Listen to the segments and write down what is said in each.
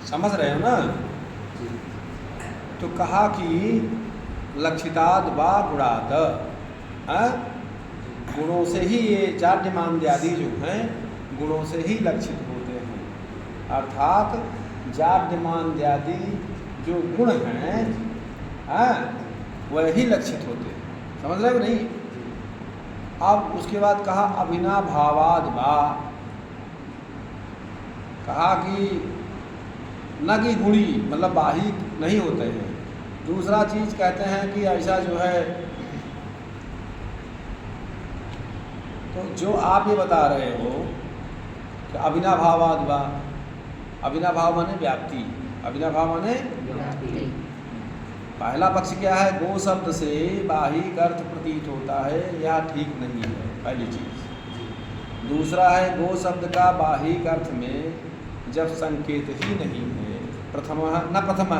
समझ रहे हो ना? तो कहा कि लक्षिताद वा गुणात, गुणों से ही ये जाड्यमान्य आदि जो हैं गुणों से ही लक्षित होते हैं। अर्थात जाड्यमान्य आदि जो गुण हैं वह ही लक्षित होते हैं। समझ रहे हो नहीं? अब उसके बाद कहा अविनाभावाद वा, कहा कि न कि गुणी मतलब बाहिक नहीं होते हैं। दूसरा चीज कहते हैं कि ऐसा जो है, तो जो आप ये बता रहे हो कि अविनाभावाद वा, अविनाभाव माने व्याप्ति, अविनाभाव माने पहला पक्ष क्या है? गो शब्द से बाहिक अर्थ प्रतीत होता है, यह ठीक नहीं है, पहली चीज। दूसरा है गो शब्द का बाहिक अर्थ में जब संकेत ही नहीं है, प्रथम न प्रथम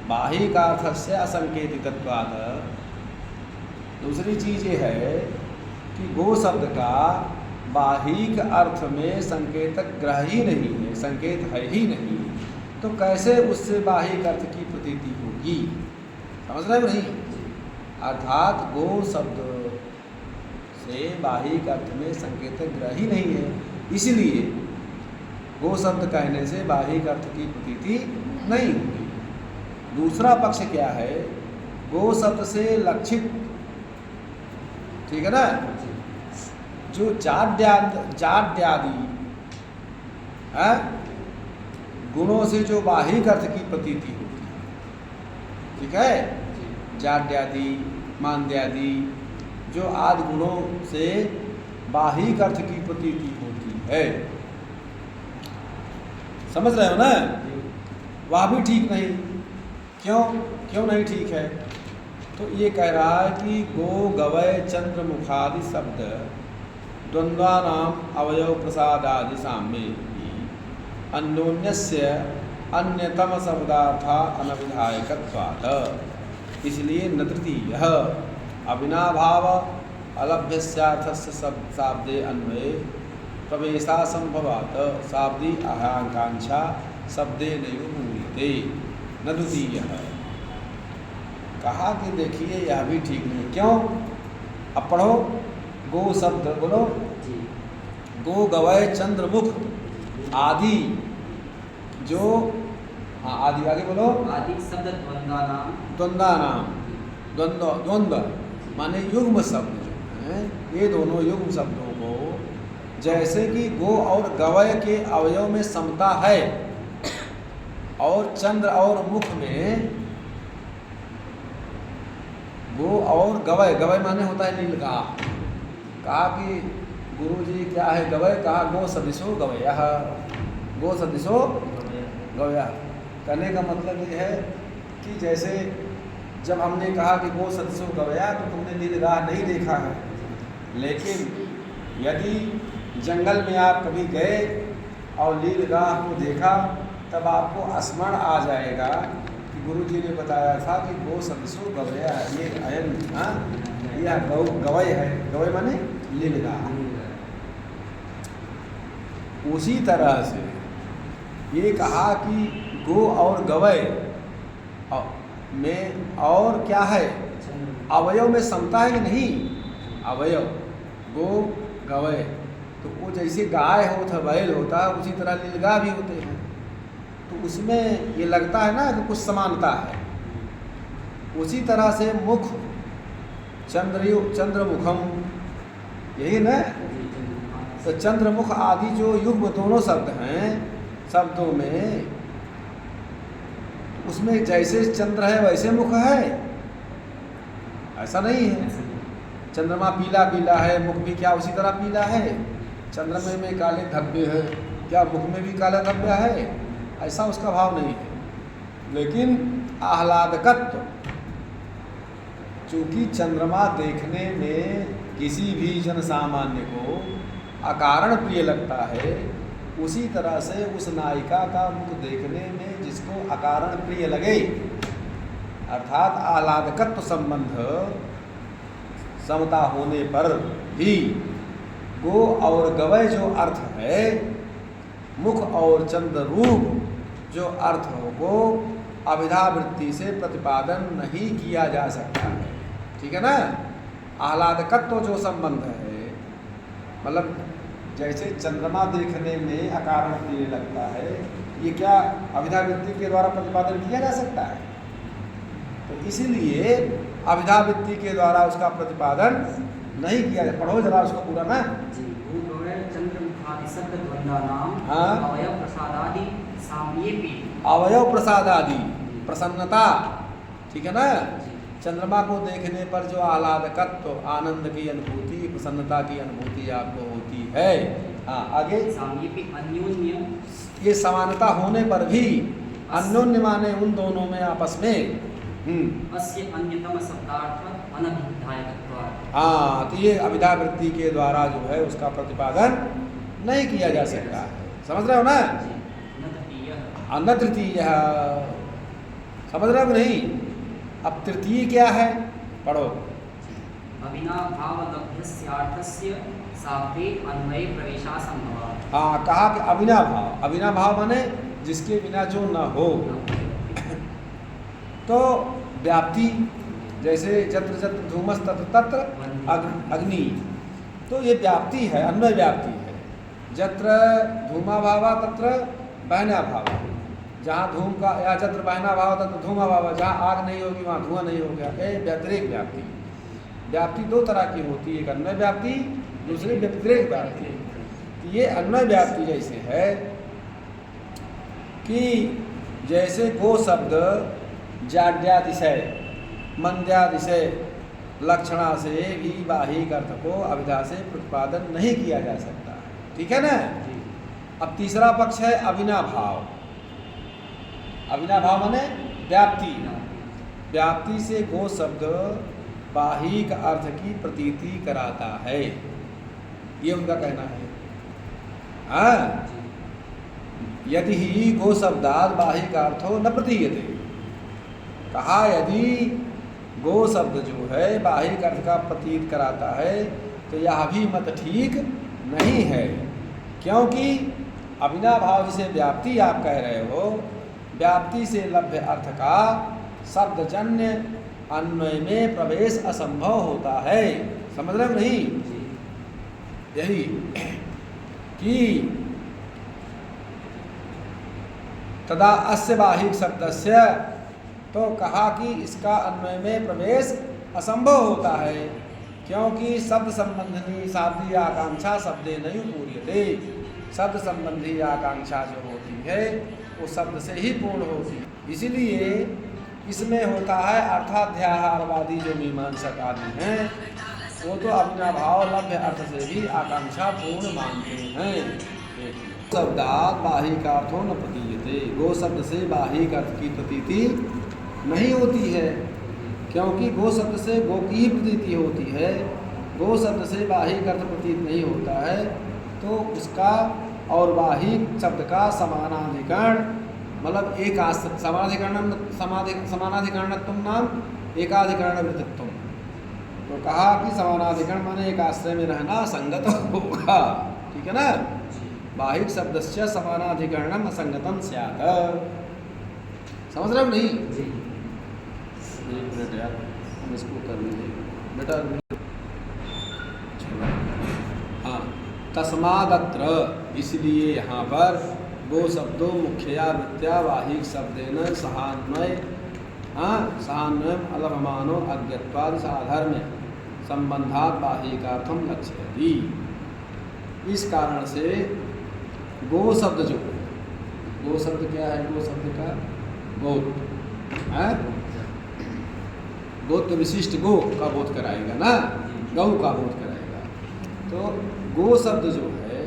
बाहिक अर्थ से असंकेतितत्वात्। दूसरी चीज ये है कि गो शब्द का बाहिक अर्थ में संकेतक ग्रह ही नहीं है, संकेत है ही नहीं, तो कैसे उससे बाहिक अर्थ की प्रतीति होगी? समझ रहे हो नहीं? अर्थात गो शब्द से बाहिक अर्थ में संकेतक ग्रह ही नहीं है, इसलिए गो शब्द कहने से बाहिक अर्थ की प्रतीति नहीं होगी। दूसरा पक्ष क्या है? गो शब्द से लक्षित, ठीक है ना, जो जाड्यादि गुणों से जो बाहिक अर्थ की प्रतीति होती है, ठीक है, जाड्यादि मान्द्यादि जो आदि गुणों से बाहिक अर्थ की प्रतीति होती है। समझ रहे हो ना? वह भी ठीक नहीं। क्यों नहीं ठीक है? तो ये कह रहा है कि गो गवय चंद्र मुखादि शब्द द्वंद्वानाम अवयव प्रसादादि साम्ये अन्योन्यस्य अन्यतम शब्दार्था अनविधायकत्वात्, इसलिए न तृतीयः अविनाभाव अलभ्यस्यार्थस्य शाब्दे अन्वये प्रवेशा संभवात् शाब्दी आकांक्षा शब्दे नयुमुते न द्वितीयः। कहा कि देखिए यह भी ठीक नहीं। क्यों? अब पढ़ो, गो शब्द बोलो, गो गवय चंद्रमुख आदि जो, हाँ आदि आगे बोलो, आदि शब्द द्वंद्वानाम, द्वंद्व माने युग्म शब्द जो हैं, ये दोनों युग्म शब्दों को जैसे कि गो और गवय के अवयव में समता है और चंद्र और मुख में, गो और गवय, गवय माने होता है नीलगाह। कहा कि गुरुजी क्या है गवय? कहा गो सदृशो गवयः, गो सदृशो गवयः। कहने का मतलब ये है कि जैसे जब हमने कहा कि गो सदृशो गवयः तो तुमने नीलगाह नहीं देखा है, लेकिन यदि जंगल में आप कभी गए और नीलगाह को देखा तब आपको स्मरण आ जाएगा कि गुरुजी ने बताया था कि गो सदृशो गवयः, ये अयन यह गवय है, गवय माने नीलगाह। उसी तरह से ये कहा कि गो और गवय में और क्या है? अवयव में समता है कि नहीं? अवयव गो गवय, तो वो जैसे गाय होता बैल होता है उसी तरह नीलगाह भी होते हैं, तो उसमें ये लगता है ना कि कुछ समानता है। उसी तरह से मुख चंद्रमुखम, यही ना, तो चंद्रमुख आदि जो युग्म दोनों शब्द हैं शब्दों में, उसमें जैसे चंद्र है वैसे मुख है, ऐसा नहीं है। चंद्रमा पीला पीला है, मुख भी क्या उसी तरह पीला है? चंद्रमा में काले धब्बे हैं, क्या मुख में भी काला धब्बा है? ऐसा उसका भाव नहीं है। लेकिन आह्लादकत्व, चूँकि चंद्रमा देखने में किसी भी जन सामान्य को अकारण प्रिय लगता है, उसी तरह से उस नायिका का मुख देखने में जिसको अकारण प्रिय लगे, अर्थात आह्लादकत्व संबंध समता होने पर भी गो और गवय जो अर्थ है, मुख और चंद्र रूप जो अर्थों को अभिधा वृत्ति से प्रतिपादन नहीं किया जा सकता है। ठीक है ना। आह्लादकत्व जो संबंध है, मतलब जैसे चंद्रमा देखने में अकारण प्रिय लगता है, ये क्या अभिधा वृत्ति के द्वारा प्रतिपादन किया जा सकता है? तो इसीलिए अभिधा वृत्ति के द्वारा उसका प्रतिपादन नहीं किया जाए। पढ़ो जरा उसको पूरा ना। हाँ, अवयव प्रसाद आदि प्रसन्नता, ठीक है ना। चंद्रमा को देखने पर जो आह्लादकत्व, आनंद की अनुभूति, प्रसन्नता की अनुभूति आपको होती है। हाँ, आगे अन्योन्य, ये समानता होने पर भी अन्योन्य माने उन दोनों में आपस में अस्य अन्यतम शब्दार्थ अनभिधायकत्व। हाँ, तो ये अभिधा वृत्ति के द्वारा जो है उसका प्रतिपादन नहीं किया जा सकता है। समझ रहे हो ना। न तृतीय, समझ रहे हो नहीं। अब तृतीय क्या है, पढ़ो। अविनाभावलभ्यस्यार्थस्य शाब्दे अन्वये प्रवेशासंभव। हाँ, कहा कि अविनाभाव, अविनाभाव माने जिसके बिना जो न हो। तो व्याप्ति, जैसे जत्र जत्र धूमस तत्र तत्र अग्नि, तो ये व्याप्ति है, अन्वय व्याप्ति है। जत्र धूमाभावा तत्र बहनाभावा, जहाँ धूम का, या जत्र बहनाभावा तत्र धूमाभावा, जहाँ आग नहीं होगी वहाँ धुआं नहीं होगा। ये व्यतिरेक व्याप्ति। व्याप्ति दो तरह की होती है, एक अन्वय व्याप्ति, दूसरी व्यतिरेक व्याप्ति। ये अन्वय व्याप्ति जैसे है कि जैसे गो शब्द जाड्यातिशय, मंद्यातिशय लक्षणा से भी बाहिक अर्थ को अभिधा से प्रतिपादन नहीं किया जा सकता है। ठीक है ना। अब तीसरा पक्ष है अविनाभाव। अविनाभाव माने व्याप्ति। व्याप्ति से गो शब्द बाहिक अर्थ की प्रतीति कराता है, ये उनका कहना है। हाँ, यदि ही गो शब्दाद बाहिक अर्थो न प्रतीयते, कहा यदि गो शब्द जो है बाहिक अर्थ का प्रतीत कराता है तो यह भी मत ठीक नहीं है, क्योंकि अविनाभाव जिसे व्याप्ति आप कह रहे हो, व्याप्ति से लभ्य अर्थ का शब्दजन्य अन्वय में प्रवेश असंभव होता है। समझ रहे हो नहीं। यही कि तदा अस्य बाहिक शब्दस्य, तो कहा कि इसका अन्वय में प्रवेश असंभव होता है, क्योंकि शब्द संबंधी शाब्दीय आकांक्षा शब्दे नहीं पूर्यते। शब्द संबंधी आकांक्षा जो होती है वो शब्द से ही पूर्ण होती है। इसीलिए इसमें होता है अर्थाध्याहारवादी जो मीमांसक आदि हैं, वो तो अविनाभाव लभ्य अर्थ से भी आकांक्षा पूर्ण मानते हैं। शब्दात बाहिक अर्थों न प्रतीयते, गो शब्द से बाहिक अर्थ की प्रतीति नहीं होती है, क्योंकि गो शब्द से गो की ही प्रतीति होती है। गो शब्द से बाहिक अर्थ प्रतीत नहीं होता है, तो उसका और बाहिक शब्द का समानाधिकरण, मतलब एक समानाधिकरणत्व नाम एकाधिकरण वृत्तित्व। तो कहा कि समानाधिकरण माने एक आश्रय में रहना संगत होगा। ठीक है ना। बाहिक शब्द से समानाधिकरणम असंगतम स्यात्। समझ रहे हो नहीं। एक मिनट यार, हम इसको कर लेंगे बेटा। हाँ, तस्मादत्र, इसलिए यहाँ पर गो शब्दों मुख्यया वृत्त्या बाहिक शब्देन सहान्वय, सहान्वयम अलभमानो अज्ञत्वाद साधर्म्य संबंधात बाहिकार्थम लक्ष्यति। इस कारण से गो शब्द जो, गो शब्द क्या है, गो शब्द का गोत्र है, गोत्र विशिष्ट गो का बोध कराएगा ना, गौ का बोध कराएगा। तो गो शब्द जो है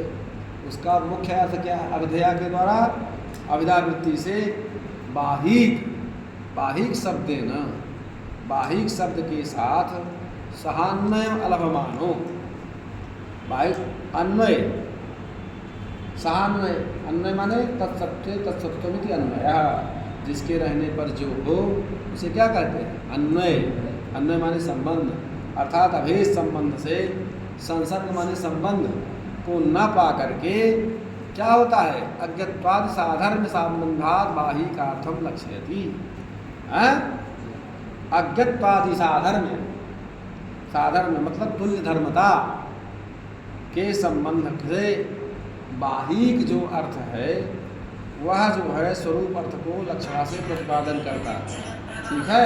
उसका मुख्य अर्थ क्या है, अविधेया के द्वारा अविधा वृत्ति से बाहिक, बाहिक शब्द न, बाहिक शब्द के साथ सहान्वय अलभमानो, बाहिक अन्वय, सहान्वय, अन्वय माने तत्सत्य तत्सत्वमिति अन्वय, जिसके रहने पर जो हो उसे क्या कहते हैं, अन्वय। अन्वय माने संबंध, अर्थात अभेद संबंध से, संसर्ग माने संबंध को न पा करके क्या होता है? अज्ञत्वाद साधर्म संबंधात बाहिकार्थम लक्ष्यति। अज्ञत्वादि साधर्म, साधर्म मतलब तुल्य धर्मता के संबंध से बाहिक जो अर्थ है वह जो है स्वरूप अर्थ को लक्षणा से प्रतिपादन करता है। ठीक है?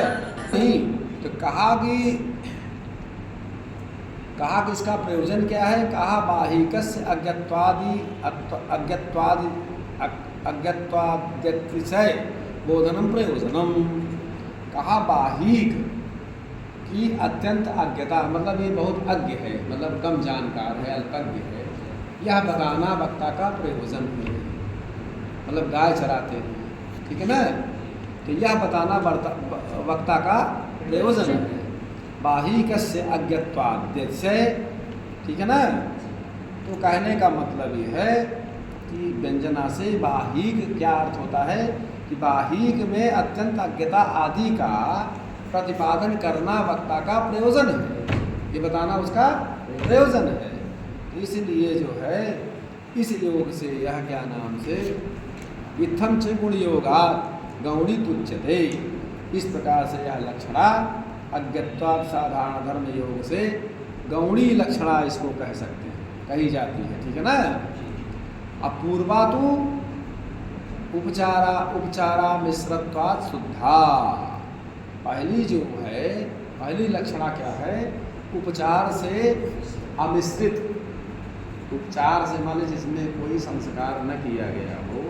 नहीं तो कहा कि इसका प्रयोजन क्या है? कहा बाहिकस्य अज्ञत्वाद्यतिशय बोधनम प्रयोजनम। कहा बाहिक की अत्यंत अज्ञता, मतलब ये बहुत अज्ञ है, मतलब कम जानकार है, अल्पज्ञ है, यह बताना वक्ता का प्रयोजन है। मतलब गाय चराते हैं, ठीक है ना, तो यह बताना वक्ता का प्रयोजन है। बाहिकस्य अज्ञत्वाद्यतिशय, ठीक है ना। तो कहने का मतलब ये है कि व्यंजना से बाहिक क्या अर्थ होता है कि बाहिक में अत्यंत अज्ञता आदि का प्रतिपादन करना वक्ता का प्रयोजन है, ये बताना उसका प्रयोजन है। इसलिए जो है इस योग से यह क्या नाम से इत्थम च गुण योगा गौणी तुच्यते, इस प्रकार से यह लक्षणा अज्ञत्वाद साधारण धर्म योग से गौणी लक्षणा इसको कह सकते हैं, कही जाती है। ठीक है ना। अपूर्वा तो उपचारा मिश्रत्वाद शुद्धा। पहली जो है, पहली लक्षणा क्या है? उपचार से अमिश्रित। उपचार से माने जिसमें कोई संस्कार न किया गया हो,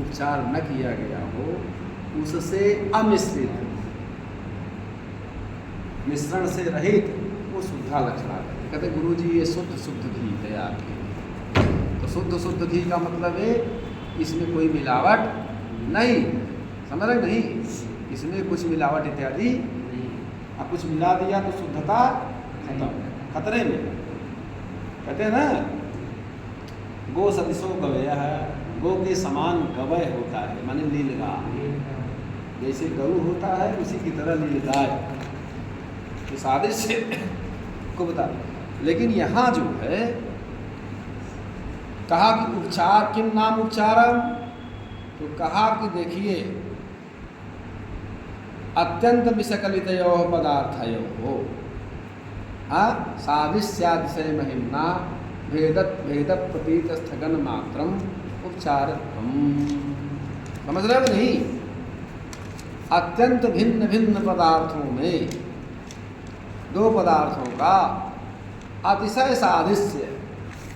उपचार न किया गया हो, उससे अमिश्रित, मिश्रण से रहित, वो शुद्धा लक्षणा है। कहते गुरु जी ये शुद्ध घी है आपके। तो शुद्ध घी का मतलब है इसमें कोई मिलावट नहीं, समझ रहे नहीं, इसमें कुछ मिलावट इत्यादि नहीं। अब कुछ मिला दिया तो शुद्धता खत्म, खतरे में। कहते हैं ना गो सदृशो गवय है, गो के समान गवय होता है, माने नीलगाय। जैसे गऊ होता है उसी की तरह नीलगाय, तो सादृश्य को बता। लेकिन यहाँ जो है कहा कि उपचार किम नाम उपचारम, तो कहा कि देखिए अत्यंत विसकलितयो पदार्थयो सादृश्यातिशय महिम्ना भेद प्रतीत स्थगन मात्रम उपचारत्वम। समझ रहे हो नहीं? अत्यंत भिन्न भिन्न पदार्थों में दो पदार्थों का अतिशय सादृश्य,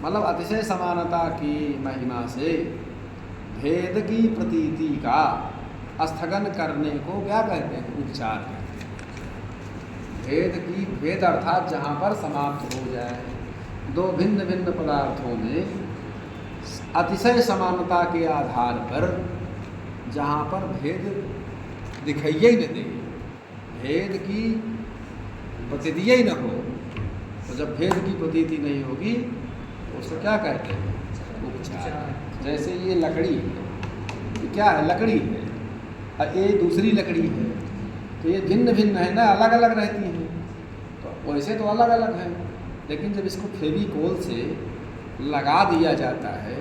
मतलब अतिशय समानता की महिमा से भेद की प्रतीति का स्थगन करने को क्या कहते हैं? उपचार कहते हैं। भेद की, भेद अर्थात जहाँ पर समाप्त हो जाए, दो भिन्न भिन्न पदार्थों में अतिशय समानता के आधार पर जहाँ पर भेद दिखाई ही न दे, भेद की प्रतीति ही न हो, तो जब भेद की प्रतीति नहीं होगी तो उसको क्या कहते हैं? उपचार। जैसे ये लकड़ी है, ये क्या है? लकड़ी है, और ये दूसरी लकड़ी है, तो ये भिन्न भिन्न है ना, अलग अलग रहती हैं, तो वैसे तो अलग अलग है, लेकिन जब इसको फेविकोल से लगा दिया जाता है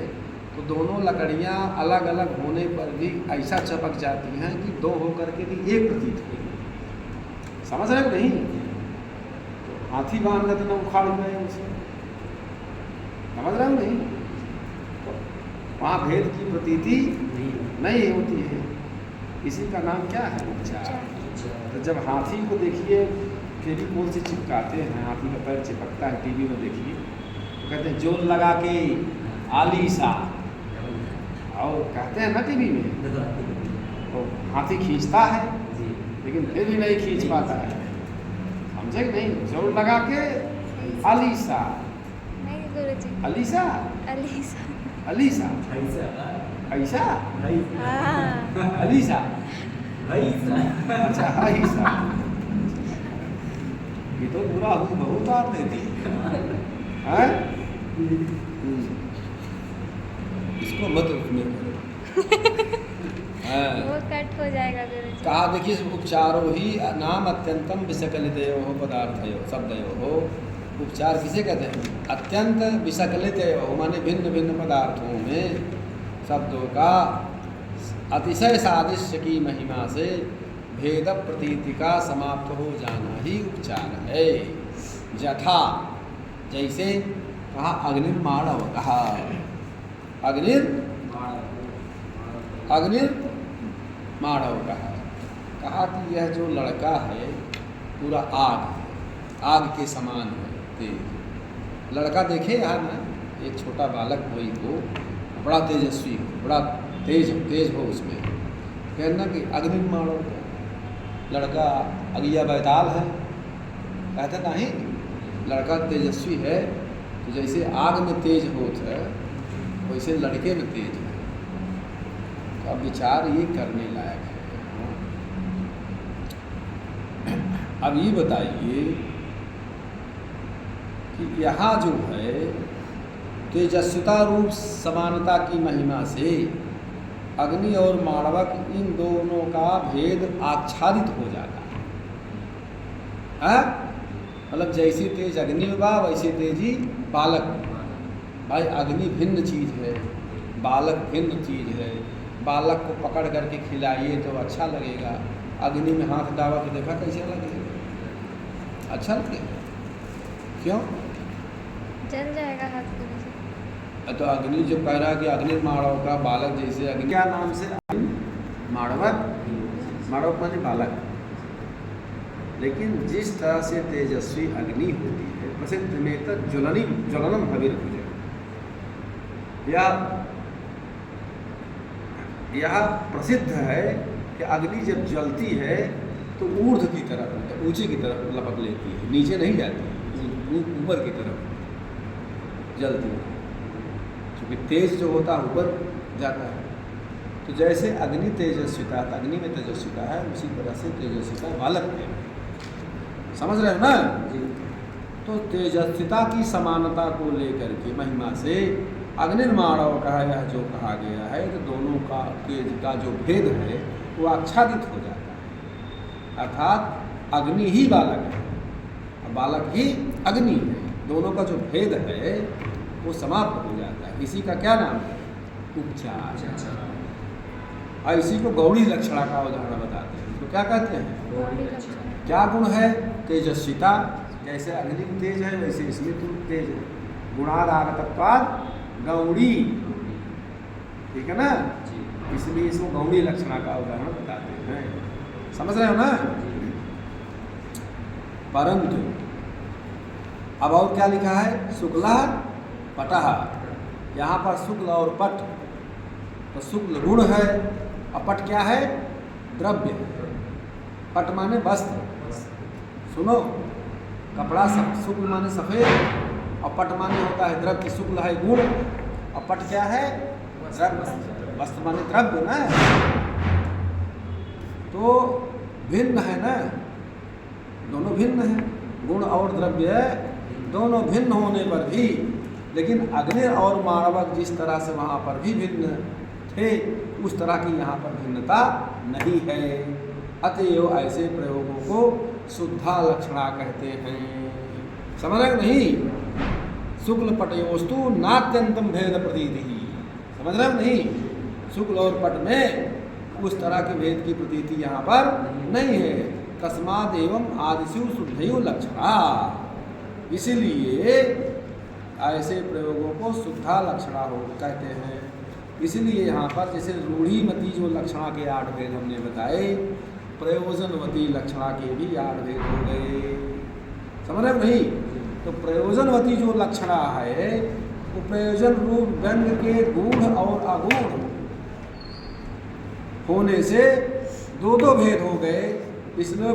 तो दोनों लकड़ियाँ अलग अलग होने पर भी ऐसा चपक जाती हैं कि दो होकर के भी एक प्रतीत होगी। समझ रहे हो नहीं? तो हाथी बांध कर तो उखाड़ गए उसे, समझ रहे हो नहीं? तो वहाँ भेद की प्रतीति नहीं होती है, इसी का नाम क्या है? उपचार। तो जब हाथी को देखिए फेविकोल से चिपकाते हैं, हाथी का पैर चिपकता है, टीवी में देखिए, तो कहते हैं जोर लगा के आलीसा, और कहते हैं ना टीवी में, तो हाथी खींचता है लेकिन फिर भी नहीं खींच पाता है, समझे कि नहीं? जोर लगा के आलीसा, नहीं गुरुजी, अलीसा, अलीसा, अलीसा, ऐसा, अलीसा, अच्छा ऐसा, ये तो बुरा हूँ बहुत आप देती है। इसको मत रुकने वो कट हो जाएगा गुरुजी। कहा देखिए उपचारो ही नाम अत्यंतम विसकलितयो हो पदार्थयो शब्दयो हो। उपचार किसे कहते हैं? अत्यंत विसकलितयो माने भिन्न भिन्न पदार्थों में शब्दों का अतिशय सादृश्य की महिमा से भेद प्रतीति का समाप्त हो जाना ही उपचार है। जथा जैसे कहा अग्निर्माणव, कहा अग्निर्माणव कहा कि यह जो लड़का है पूरा आग है, आग के समान है तेज। लड़का देखे यहाँ ना, एक छोटा बालक कोई हो, बड़ा तेजस्वी हो, बड़ा तेज हो, उसमें कहना कि अग्निर्माणव, लड़का अगिया बैताल है, कहते नहीं लड़का तेजस्वी है। तो जैसे आग में तेज होता है वैसे लड़के में तेज है। तो अब विचार ये करने लायक है। अब ये बताइए कि यहाँ जो है तेजस्विता रूप समानता की महिमा से अग्नि और माणवक इन दोनों का भेद आच्छादित हो जाता है। मतलब जैसी तेज अग्नि में बा वैसे तेजी बालक में। भाई अग्नि भिन्न चीज़ है, बालक भिन्न चीज़ है। बालक को पकड़ करके खिलाइए तो अच्छा लगेगा, अग्नि में हाथ डाला तो देखा कैसे लगेगा, अच्छा लगेगा। क्यों? जल जाएगा हाथ से। तो अग्नि जो कह रहा कि अग्निर्माणव का बालक जैसे अग्नि, क्या नाम से माणवक, माणवक माने बालक। लेकिन जिस तरह से तेजस्वी अग्नि होती है प्रसिद्ध में तक ज्वलनम हविर्भुज, यह प्रसिद्ध है कि अग्नि जब जलती है तो ऊर्ध्व की तरफ, ऊंचे की तरफ लपक लेती है, नीचे नहीं जाती, ऊपर की तरफ जलती है। क्योंकि तेज जो होता है ऊपर जाता है। तो जैसे अग्नि तेजस्विता, अग्नि में तेजस्विता है, उसी तरह से तेजस्विता बालक में। समझ रहे हो ना? तो तेजस्विता की समानता को लेकर के महिमा से अग्निर्माणव कहा, यह जो कहा गया है तो दोनों का जो भेद है वो आच्छादित हो जाता है। अर्थात अग्नि ही बालक है और बालक ही अग्नि है, दोनों का जो भेद है वो समाप्त हो जाता है। इसी का क्या नाम है? उपचार। और इसी को गौड़ी लक्षणा का उदाहरण बताते हैं। तो क्या कहते हैं? क्या गुण है? तेजस्विता। जैसे अग्नि तेज है वैसे इसमें तुम तेज है। गुणादागतत्वाद गौड़ी, ठीक है ना? इसलिए इसको गौड़ी लक्षणा का उदाहरण बताते हैं। समझ रहे हो ना? परंतु अब और क्या लिखा है? शुक्ला पटः। यहाँ पर शुक्ल और पट, तो शुक्ल गुण है और पट क्या है? द्रव्य। पट माने वस्त्र। सुनो, कपड़ा शुक्ल माने सफ़ेद और पट माने होता है द्रव्य। शुक्ल है गुण और पट क्या है? द्रव्य। वस्त्र माने द्रव्य ना, तो भिन्न है ना, दोनों भिन्न है। गुण और द्रव्य दोनों भिन्न होने पर भी, लेकिन अग्नि और माणवक जिस तरह से वहाँ पर भी भिन्न थे उस तरह की यहाँ पर भिन्नता नहीं है। अतएव ऐसे प्रयोगों को शुद्धा लक्षणा कहते हैं। समझ रहे नहीं? शुक्ल पटयोस्तु नात्यंतम भेद प्रतीति। समझ रहे नहीं? शुक्ल और पट में उस तरह के भेद की प्रतीति यहाँ पर नहीं है। तस्माद एवं आदिशु शुद्धयो लक्षणा, इसीलिए ऐसे प्रयोगों को शुद्धा लक्षणा हो कहते हैं। इसलिए यहाँ पर जैसे रूढ़ीमती जो लक्षणा के 8 भेद हमने बताए, प्रयोजनवती लक्षणा के भी 8 भेद हो गए। समझ रहे नहीं? तो प्रयोजनवती जो लक्षणा है वो प्रयोजन रूप व्यंग के गूढ़ और अगूढ़ होने से 2 भेद हो गए। इसलिए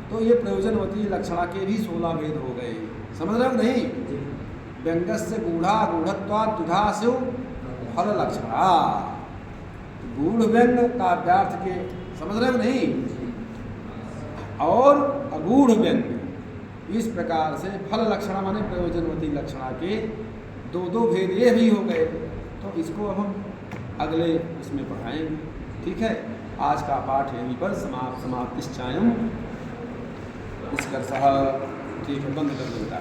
तो ये प्रयोजनवती लक्षणा के भी 16 भेद हो गए। समझ रहे हो नहीं? व्यंगस्य गूढ़ा गूढ़त्वात् दुधासु फल लक्षणा। गूढ़ व्यंग का व्यार्थ के, समझ रहे हो नहीं? और अगूढ़ व्यंग, इस प्रकार से फल लक्षणा माने प्रयोजनवती लक्षणा के 2 भेद ये भी हो गए। तो इसको अब हम अगले इसमें पढ़ाएंगे। ठीक है, आज का पाठ यहीं पर समाप्तिश्चायम। इसका सह ठीक है, बंद कर देता है।